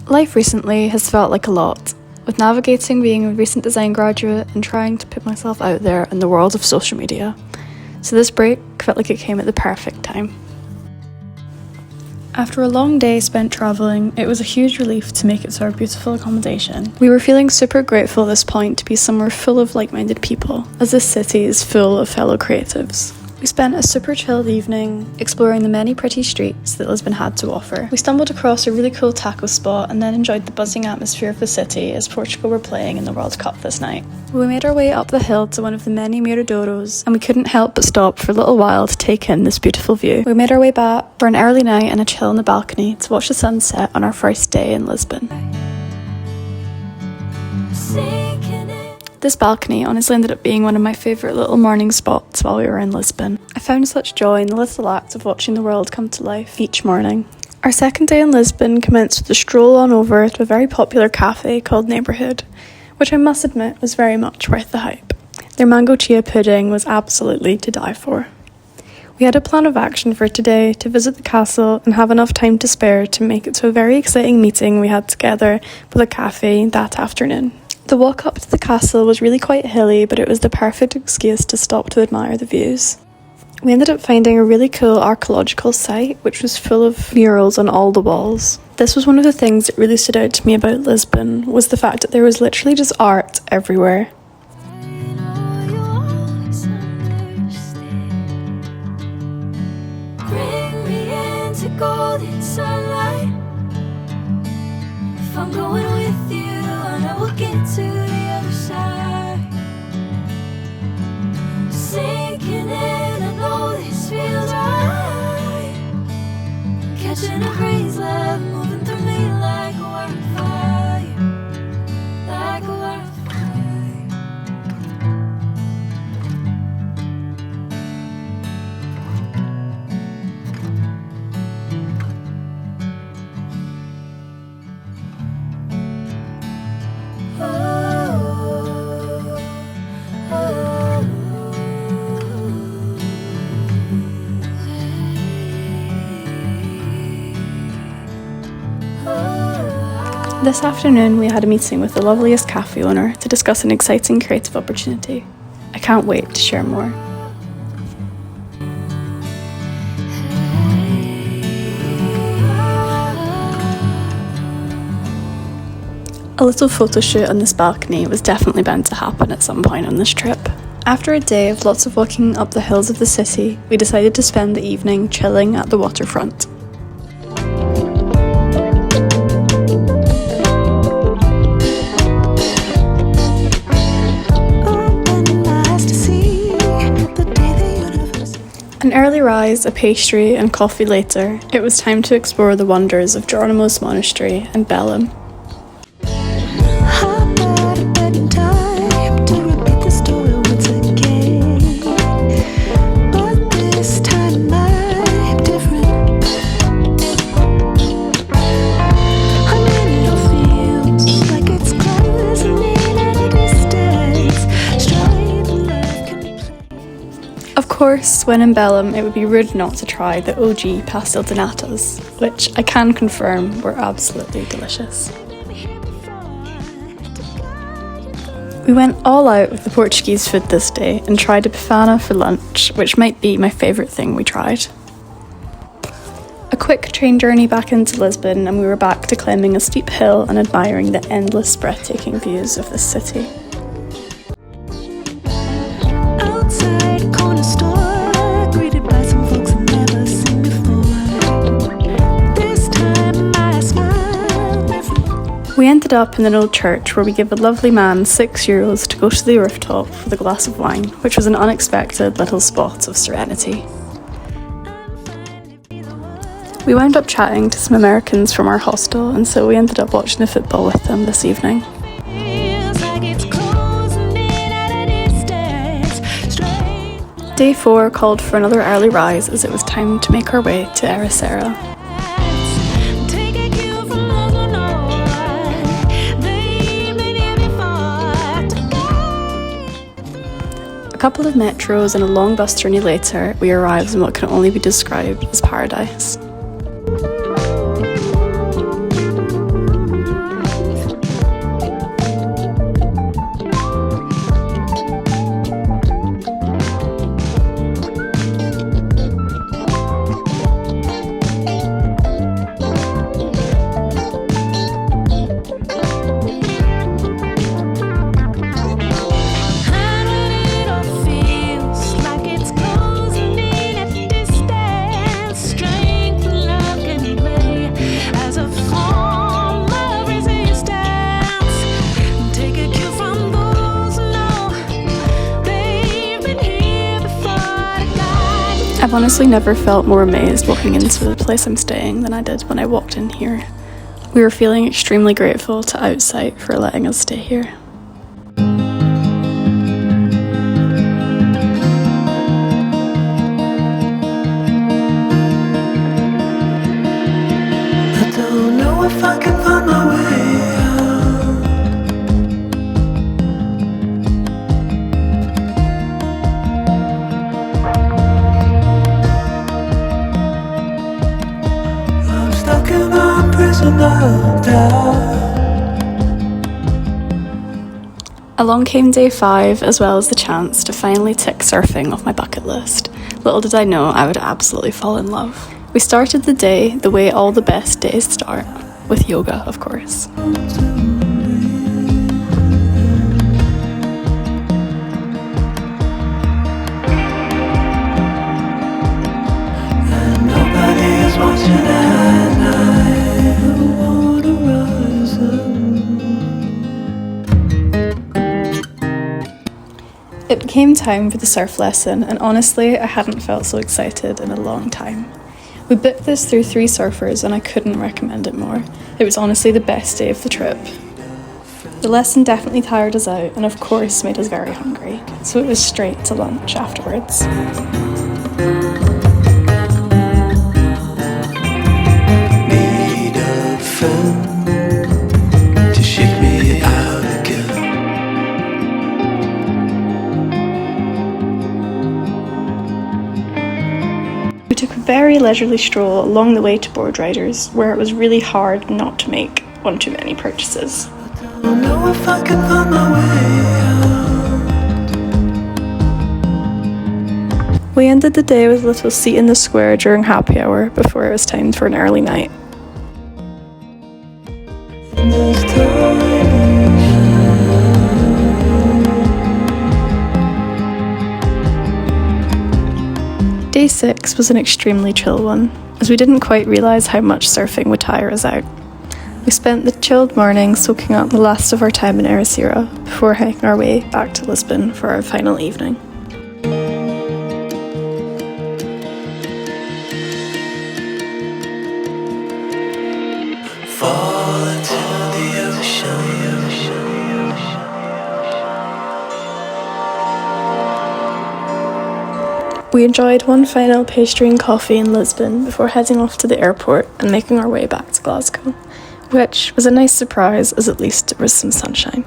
Life recently has felt like a lot, with navigating being a recent design graduate and trying to put myself out there in the world of social media. So this break felt like it came at the perfect time. After a long day spent travelling, it was a huge relief to make it to our beautiful accommodation. We were feeling super grateful at this point to be somewhere full of like-minded people, as this city is full of fellow creatives. We spent a super chilled evening exploring the many pretty streets that Lisbon had to offer. We stumbled across a really cool taco spot and then enjoyed the buzzing atmosphere of the city as Portugal were playing in the World Cup this night. We made our way up the hill to one of the many miradouros and we couldn't help but stop for a little while to take in this beautiful view. We made our way back for an early night and a chill on the balcony to watch the sunset on our first day in Lisbon. This balcony honestly ended up being one of my favourite little morning spots while we were in Lisbon. I found such joy in the little act of watching the world come to life each morning. Our second day in Lisbon commenced with a stroll on over to a very popular cafe called Neighbourhood, which I must admit was very much worth the hype. Their mango chia pudding was absolutely to die for. We had a plan of action for today to visit the castle and have enough time to spare to make it to a very exciting meeting we had together with a cafe that afternoon. The walk up to the castle was really quite hilly, but it was the perfect excuse to stop to admire the views. We ended up finding a really cool archaeological site, which was full of murals on all the walls. This was one of the things that really stood out to me about Lisbon, was the fact that there was literally just art everywhere. Bring me into golden sunlight. If I'm going with you, I know we'll get to the other side. Sinking in, I know this feels right. Catching a breeze, love moving through me like a wildfire, like a wildfire. This afternoon we had a meeting with the loveliest cafe owner to discuss an exciting creative opportunity. I can't wait to share more. A little photo shoot on this balcony was definitely bound to happen at some point on this trip. After a day of lots of walking up the hills of the city, we decided to spend the evening chilling at the waterfront. An early rise, a pastry and coffee later, it was time to explore the wonders of Geronimo's Monastery and Belém. Of course, when in Belém, it would be rude not to try the OG pastel de natas, which I can confirm were absolutely delicious. We went all out with the Portuguese food this day and tried a bifana for lunch, which might be my favourite thing we tried. A quick train journey back into Lisbon and we were back to climbing a steep hill and admiring the endless breathtaking views of this city. We ended up in an old church where we gave a lovely man €6 to go to the rooftop with a glass of wine, which was an unexpected little spot of serenity. We wound up chatting to some Americans from our hostel, and so we ended up watching the football with them this evening. Day 4 called for another early rise as it was time to make our way to Ericeira. A couple of metros and a long bus journey later, we arrived in what can only be described as paradise. I've honestly never felt more amazed walking into the place I'm staying than I did when I walked in here. We were feeling extremely grateful to Outsight for letting us stay here. I don't know if I can find my way out. I'm stuck in a prison of doubt. Along came day 5, as well as the chance to finally tick surfing off my bucket list. Little did I know I would absolutely fall in love. We started the day the way all the best days start, with yoga, of course. And nobody is watching at night. The water rising. It became time for the surf lesson, and honestly, I hadn't felt so excited in a long time. We booked this through 3 surfers and I couldn't recommend it more. It was honestly the best day of the trip. The lesson definitely tired us out and of course made us very hungry, so it was straight to lunch afterwards. Need a friend to shake me out again. We took a very leisurely stroll along the way to Board Riders, where it was really hard not to make one too many purchases. I don't know if I can find my way out. We ended the day with a little seat in the square during happy hour before it was time for an early night. In this tiny Day 6 was an extremely chill one, as we didn't quite realise how much surfing would tire us out. We spent the chilled morning soaking up the last of our time in Ericeira before hiking our way back to Lisbon for our final evening. fall into the ocean. We enjoyed one final pastry and coffee in Lisbon before heading off to the airport and making our way back to Glasgow, which was a nice surprise as at least there was some sunshine.